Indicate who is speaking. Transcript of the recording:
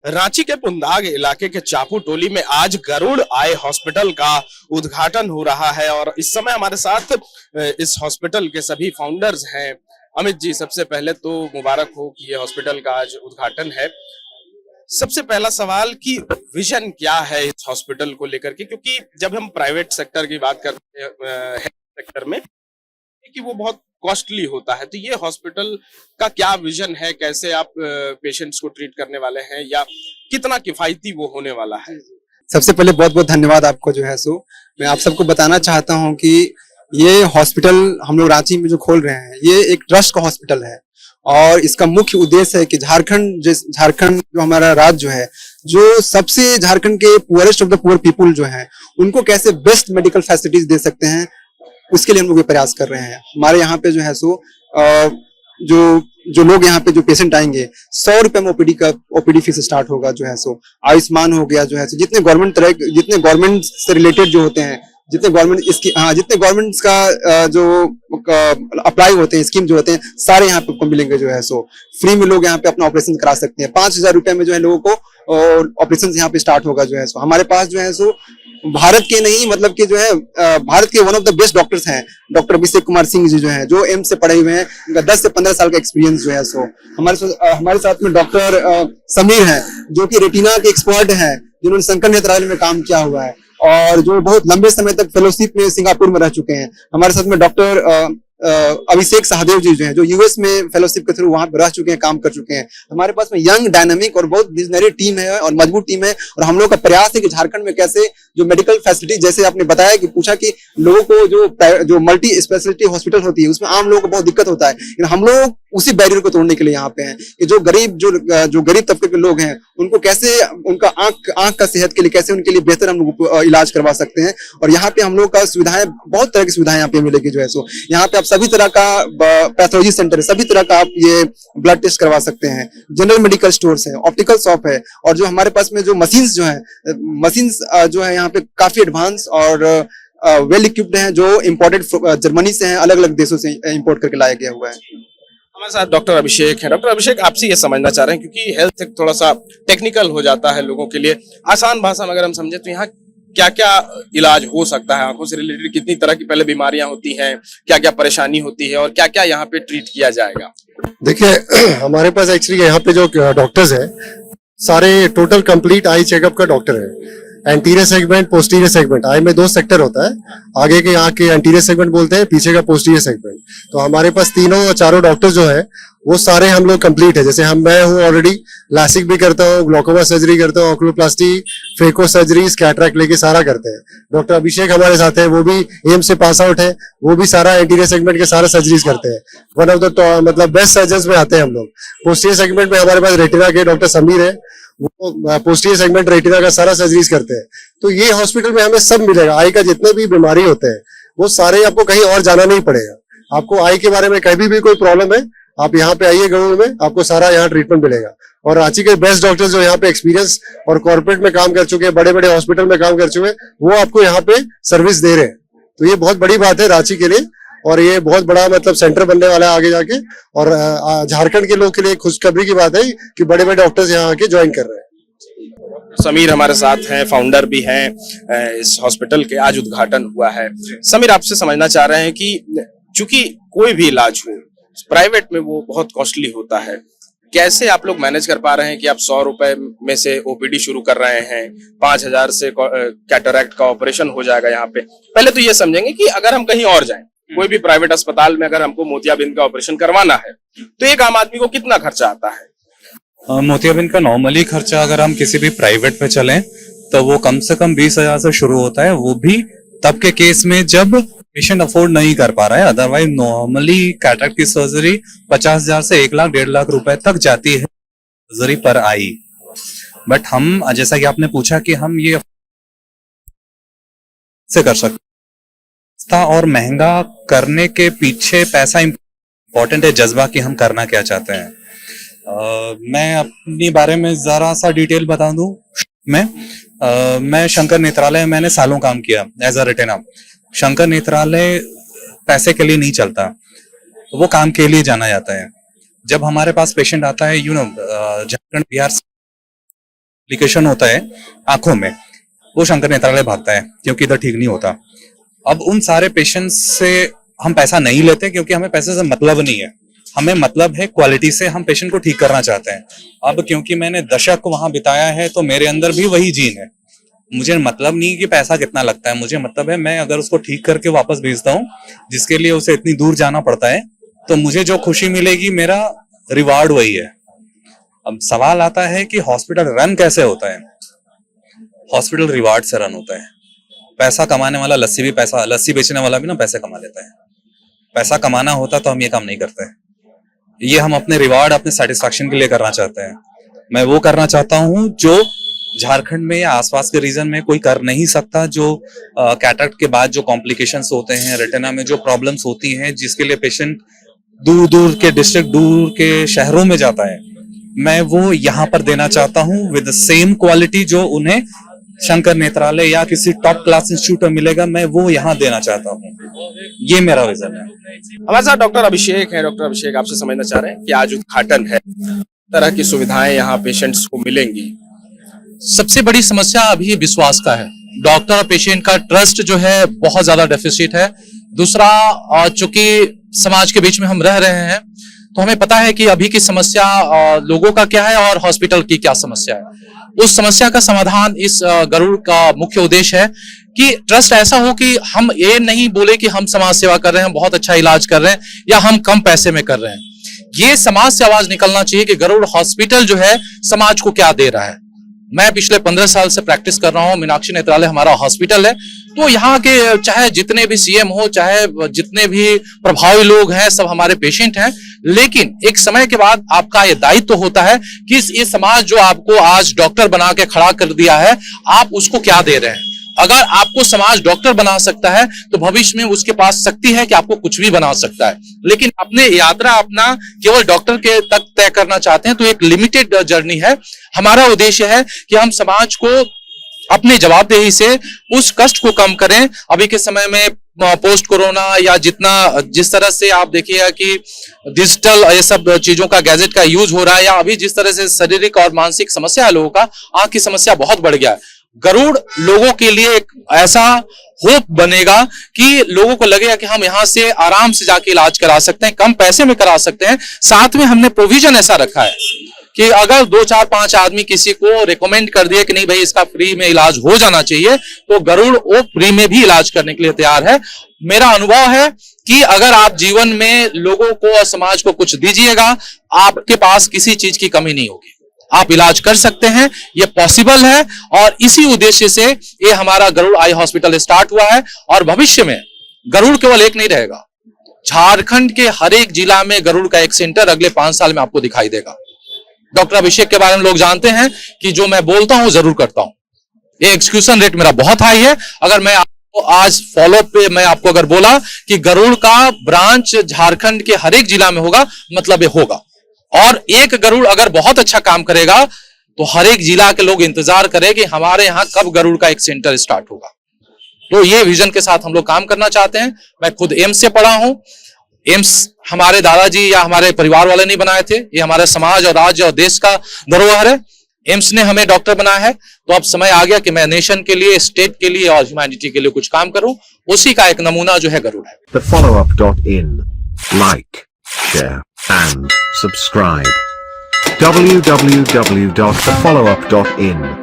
Speaker 1: रांची के पुंदाग इलाके के चापू टोली में आज गरुड़ आई हॉस्पिटल का उद्घाटन हो रहा है और इस समय हमारे साथ इस हॉस्पिटल के सभी फाउंडर्स हैं। अमित जी, सबसे पहले तो मुबारक हो कि ये हॉस्पिटल का आज उद्घाटन है। सबसे पहला सवाल कि विजन क्या है इस हॉस्पिटल को लेकर के, क्योंकि जब हम प्राइवेट सेक्टर की बात करते हैं हेल्थ सेक्टर में कि वो बहुत कॉस्टली होता है, तो ये हॉस्पिटल का क्या विजन है, कैसे आप पेशेंट्स को ट्रीट करने वाले हैं या कितना किफायती वो होने वाला है?
Speaker 2: सबसे पहले बहुत बहुत धन्यवाद आपको जो है सो मैं आप सबको बताना चाहता हूं कि ये हॉस्पिटल हम लोग रांची में जो खोल रहे हैं ये एक ट्रस्ट का हॉस्पिटल है और इसका मुख्य उद्देश्य है कि झारखंड जो हमारा राज्य जो है, जो सबसे झारखंड के poorest of the poor people जो है उनको कैसे बेस्ट मेडिकल फैसिलिटीज दे सकते हैं, उसके लिए हम लोग ये प्रयास कर रहे हैं। हमारे यहाँ पे जो है सो जो लोग यहाँ पे जो पेशेंट आएंगे 100 रुपए में ओपीडी फीस स्टार्ट होगा जो है सो। आयुष्मान हो गया जो है सो, जितने गवर्नमेंट से रिलेटेड जो होते हैं, जितने गवर्नमेंट का जो अप्लाई होते हैं स्कीम जो होते हैं, सारे यहाँ पे मिलेंगे जो है सो। फ्री में लोग यहाँ पे अपना ऑपरेशन करा सकते हैं। 5,000 रुपए में जो है लोगों को ऑपरेशन यहाँ पे स्टार्ट होगा जो है सो। हमारे पास जो है सो भारत के नहीं, मतलब कि जो है भारत के one of the best doctors हैं डॉक्टर अभिषेक कुमार सिंह जी जो हैं, जो एम्स से पढ़े हुए हैं। उनका 10 से 15 साल का एक्सपीरियंस जो है सो। हमारे साथ में डॉक्टर समीर हैं जो कि रेटिना के एक्सपर्ट हैं, जिन्होंने शंकर नेत्रालय में काम किया हुआ है और जो बहुत लंबे समय तक फेलोशिप में सिंगापुर में रह चुके हैं। हमारे साथ में डॉक्टर अभिषेक सहदेव जी जो हैं, जो यूएस में फेलोशिप के थ्रू वहां पर रह चुके हैं, काम कर चुके हैं। हमारे पास में यंग, डायनामिक और बहुत विजनरी टीम है और मजबूत टीम है। और हम लोग का प्रयास है कि झारखंड में कैसे जो मेडिकल फैसिलिटी, जैसे आपने बताया कि पूछा कि लोगों को जो मल्टी स्पेशलिटी हॉस्पिटल होती है उसमें आम लोगों को बहुत दिक्कत होता है, लेकिन हम लोग उसी बैरियर को तोड़ने के लिए यहाँ पे हैं कि जो गरीब तबके के लोग हैं उनको कैसे उनका आंख का सेहत के लिए कैसे उनके लिए बेहतर हम लोग इलाज करवा सकते हैं। और यहाँ पे हम लोग का सुविधाएं, बहुत तरह की सुविधाएं यहाँ पे मिलेगी जो है सो। यहाँ पे आप सभी तरह का पैथोलॉजी सेंटर है, सभी तरह का आप ये ब्लड टेस्ट करवा सकते हैं। जनरल मेडिकल स्टोर्स है, ऑप्टिकल शॉप है और जो हमारे पास में जो मशीन्स जो है यहाँ पे काफी एडवांस और वेल इक्विप्ड हैं, जो इम्पोर्टेड जर्मनी से हैं, अलग अलग देशों से इम्पोर्ट करके लाया गया हुआ है।
Speaker 1: हमारे साथ डॉक्टर अभिषेक है। डॉक्टर अभिषेक, आपसे ये समझना चाह रहे हैं क्योंकि हेल्थ एक थोड़ा सा टेक्निकल हो जाता है लोगों के लिए, आसान भाषा में अगर हम समझे तो यहाँ क्या क्या इलाज हो सकता है? आंखों से रिलेटेड कितनी तरह की पहले बीमारियां होती हैं, क्या क्या परेशानी होती है और क्या क्या यहाँ पे ट्रीट किया जाएगा?
Speaker 3: देखिए, हमारे पास एक्चुअली यहाँ पे जो डॉक्टर्स हैं सारे टोटल कंप्लीट आई चेकअप का डॉक्टर है। एंटीरियर सेगमेंट, पोस्टीरियर सेगमेंट, आई में 2 सेक्टर होता है। आगे के यहाँ के एंटीरियर सेगमेंट बोलते हैं, पीछे का पोस्टीरियर सेगमेंट। तो हमारे पास चारों डॉक्टर जो है वो सारे हम लोग कंप्लीट है। जैसे मैं हूँ ऑलरेडी लासिक भी करता हूँ, ग्लोकोमा सर्जरी करता हूँ, ऑक्लोप्लास्टी, फेको सर्जरी, कैटरैक्ट लेके सारा करते हैं। डॉक्टर अभिषेक हमारे साथ है, वो भी एम्स से पास आउट है, वो भी सारा एंटीरियर सेगमेंट के सारा सर्जरीज करते हैं। वन ऑफ द मतलब बेस्ट सर्जन में आते हैं हम लोग। पोस्टीरियर सेगमेंट में हमारे पास रेटिना के डॉक्टर समीर है, वो पोस्टीरियर सेगमेंट रेटिना का सारा सर्जरीज करते हैं। तो ये हॉस्पिटल में हमें सब मिलेगा। आई का जितने भी बीमारी होते हैं वो सारे, आपको कहीं और जाना नहीं पड़ेगा। आपको आई के बारे में कभी भी कोई प्रॉब्लम है, आप यहाँ पे आइए गरुड़ में, आपको सारा यहाँ ट्रीटमेंट मिलेगा। और रांची के बेस्ट डॉक्टर्स जो यहाँ पे एक्सपीरियंस और कॉर्पोरेट में काम कर चुके हैं, बड़े बड़े हॉस्पिटल में काम कर चुके हैं, वो आपको यहाँ पे सर्विस दे रहे हैं। तो ये बहुत बड़ी बात है रांची के लिए और ये बहुत बड़ा मतलब सेंटर बनने वाला है आगे जाके। और झारखंड के लोग के लिए खुशखबरी की बात है कि बड़े बड़े डॉक्टर्स यहाँ आके ज्वाइन कर रहे हैं।
Speaker 1: समीर हमारे साथ हैं, फाउंडर भी हैं इस हॉस्पिटल के। आज उद्घाटन हुआ है। समीर, आपसे समझना चाह रहे हैं कि चूंकि कोई भी इलाज हो प्राइवेट में वो बहुत कॉस्टली होता है, कैसे आप लोग मैनेज कर पा रहे हैं कि आप 100 रुपए में से ओपीडी शुरू कर रहे हैं, 5,000 से कैटरैक्ट का ऑपरेशन हो जाएगा यहाँ पे? पहले तो ये समझेंगे कि अगर हम कहीं और जाएं, कोई भी प्राइवेट अस्पताल में अगर हमको मोतियाबिंद का ऑपरेशन करवाना है तो एक आम आदमी को कितना खर्चा आता है?
Speaker 4: मोतियाबिंद का नॉर्मली खर्चा अगर हम किसी भी प्राइवेट पे चलें तो वो कम से कम 20,000 से शुरू होता है। वो भी तब के केस में जब पेशेंट अफोर्ड नहीं कर पा रहा है। अदरवाइज नॉर्मली कैटरैक्ट की सर्जरी 50,000 से 1 लाख 1.5 लाख रुपए तक जाती है सर्जरी पर आई। बट हम, जैसा कि आपने पूछा कि हम ये से कर सकते और महंगा करने के पीछे पैसा इंपॉर्टेंट है, जज्बा कि हम करना क्या चाहते हैं। मैं अपनी बारे में जरा सा डिटेल बता दूं। मैं शंकर नेत्रालय मैंने सालों काम किया एज अ रेटिना। शंकर नेत्रालय पैसे के लिए नहीं चलता, वो काम के लिए जाना जाता है। जब हमारे पास पेशेंट आता है, झारखंड, बिहार कॉम्प्लिकेशन होता है आंखों में, वो शंकर नेत्रालय भागता है क्योंकि इधर ठीक नहीं होता। अब उन सारे पेशेंट्स से हम पैसा नहीं लेते क्योंकि हमें पैसे से मतलब नहीं है, हमें मतलब है क्वालिटी से, हम पेशेंट को ठीक करना चाहते हैं। अब क्योंकि मैंने दशक वहां बिताया है तो मेरे अंदर भी वही जीन है, मुझे मतलब नहीं कि पैसा कितना लगता है, मुझे मतलब है मैं अगर उसको ठीक करके वापस भेजता हूँ जिसके लिए उसे इतनी दूर जाना पड़ता है, तो मुझे जो खुशी मिलेगी मेरा रिवार्ड वही है। अब सवाल आता है कि हॉस्पिटल रन कैसे होता है। हॉस्पिटल रिवार्ड से रन होता है। पैसा कमाने वाला लस्सी बेचने वाला भी ना पैसे कमा लेता है। पैसा कमाना होता तो हम ये काम नहीं करते। ये हम अपने रिवार्ड, अपने सेटिस्फैक्शन के लिए करना चाहते हैं। मैं वो करना चाहता हूँ जो झारखंड में या आसपास के रीजन में कोई कर नहीं सकता, जो कैटरेक्ट के बाद जो कॉम्प्लिकेशंस होते हैं, रेटिना में जो प्रॉब्लम्स होती हैं, जिसके लिए पेशेंट दूर दूर के डिस्ट्रिक्ट, दूर के शहरों में जाता है, मैं वो यहाँ पर देना चाहता हूँ विद द सेम क्वालिटी जो उन्हें शंकर नेत्रालय या किसी टॉप क्लास इंस्टीट्यूट में मिलेगा, मैं वो यहाँ देना चाहता हूँ। ये मेरा विजन है।
Speaker 1: हमारे साथ डॉक्टर अभिषेक है। डॉक्टर अभिषेक, आपसे समझना चाह रहे हैं कि आज उद्घाटन है, तरह की सुविधाएं यहाँ पेशेंट्स को मिलेंगी।
Speaker 5: सबसे बड़ी समस्या अभी विश्वास का है। डॉक्टर और पेशेंट का ट्रस्ट जो है बहुत ज्यादा डेफिसिट है। दूसरा, चूंकि समाज के बीच में हम रह रहे हैं तो हमें पता है कि अभी की समस्या लोगों का क्या है और हॉस्पिटल की क्या समस्या है। उस समस्या का समाधान इस गरुड़ का मुख्य उद्देश्य है कि ट्रस्ट ऐसा हो कि हम ये नहीं बोले कि हम समाज सेवा कर रहे हैं, बहुत अच्छा इलाज कर रहे हैं या हम कम पैसे में कर रहे हैं। ये समाज से आवाज निकलना चाहिए कि गरुड़ हॉस्पिटल जो है समाज को क्या दे रहा है। मैं पिछले 15 साल से प्रैक्टिस कर रहा हूँ। मीनाक्षी नेत्रालय हमारा हॉस्पिटल है, तो यहाँ के चाहे जितने भी सीएम हो, चाहे जितने भी प्रभावी लोग हैं, सब हमारे पेशेंट हैं। लेकिन एक समय के बाद आपका ये दायित्व तो होता है कि ये समाज जो आपको आज डॉक्टर बना के खड़ा कर दिया है, आप उसको क्या दे रहे हैं। अगर आपको समाज डॉक्टर बना सकता है तो भविष्य में उसके पास शक्ति है कि आपको कुछ भी बना सकता है। लेकिन अपने यात्रा अपना केवल डॉक्टर के तक तय करना चाहते हैं तो एक लिमिटेड जर्नी है। हमारा उद्देश्य है कि हम समाज को अपनी जवाबदेही से उस कष्ट को कम करें। अभी के समय में पोस्ट कोरोना या जिस तरह से आप देखिएगा कि डिजिटल ये सब चीजों का, गैजेट का यूज हो रहा है, या अभी जिस तरह से शारीरिक और मानसिक समस्या है लोगों का, आंख की समस्या बहुत बढ़ गया है। गरुड़ लोगों के लिए एक ऐसा होप बनेगा कि लोगों को लगेगा कि हम यहाँ से आराम से जाके इलाज करा सकते हैं, कम पैसे में करा सकते हैं। साथ में हमने प्रोविजन ऐसा रखा है कि अगर 2, 4, 5 आदमी किसी को रिकमेंड कर दिए कि नहीं भाई इसका फ्री में इलाज हो जाना चाहिए, तो गरुड़ वो फ्री में भी इलाज करने के लिए तैयार है। मेरा अनुभव है कि अगर आप जीवन में लोगों को और समाज को कुछ दीजिएगा, आपके पास किसी चीज की कमी नहीं होगी, आप इलाज कर सकते हैं। ये पॉसिबल है और इसी उद्देश्य से ये हमारा गरुड़ आई हॉस्पिटल स्टार्ट हुआ है। और भविष्य में गरुड़ केवल एक नहीं रहेगा, झारखंड के हर एक जिला में गरुड़ का एक सेंटर अगले 5 साल में आपको दिखाई देगा। डॉक्टर अभिषेक के बारे में लोग जानते हैं कि जो मैं बोलता हूं जरूर करता हूं। ये एक्सक्यूशन रेट मेरा बहुत हाई है। अगर मैं आपको आज फॉलोअप पे मैं आपको अगर बोला कि गरुड़ का ब्रांच झारखंड के हर एक जिला में होगा, मतलब ये होगा। और एक गरुड़ अगर बहुत अच्छा काम करेगा तो हर एक जिला के लोग इंतजार करें कि हमारे यहाँ कब गरुड़ का एक सेंटर स्टार्ट होगा। तो ये विजन के साथ हम लोग काम करना चाहते हैं। मैं खुद एम्स से पढ़ा हूं। एम्स हमारे दादाजी या हमारे परिवार वाले नहीं बनाए थे, ये हमारे समाज और राज्य और देश का धरोहर है। एम्स ने हमें डॉक्टर बनाया है, तो अब समय आ गया कि मैं नेशन के लिए, स्टेट के लिए और ह्यूमैनिटी के लिए कुछ काम करूं। उसी का एक नमूना जो है गरुड़ है।
Speaker 6: thefollowup.in. Like, share and subscribe. www.thefollowup.in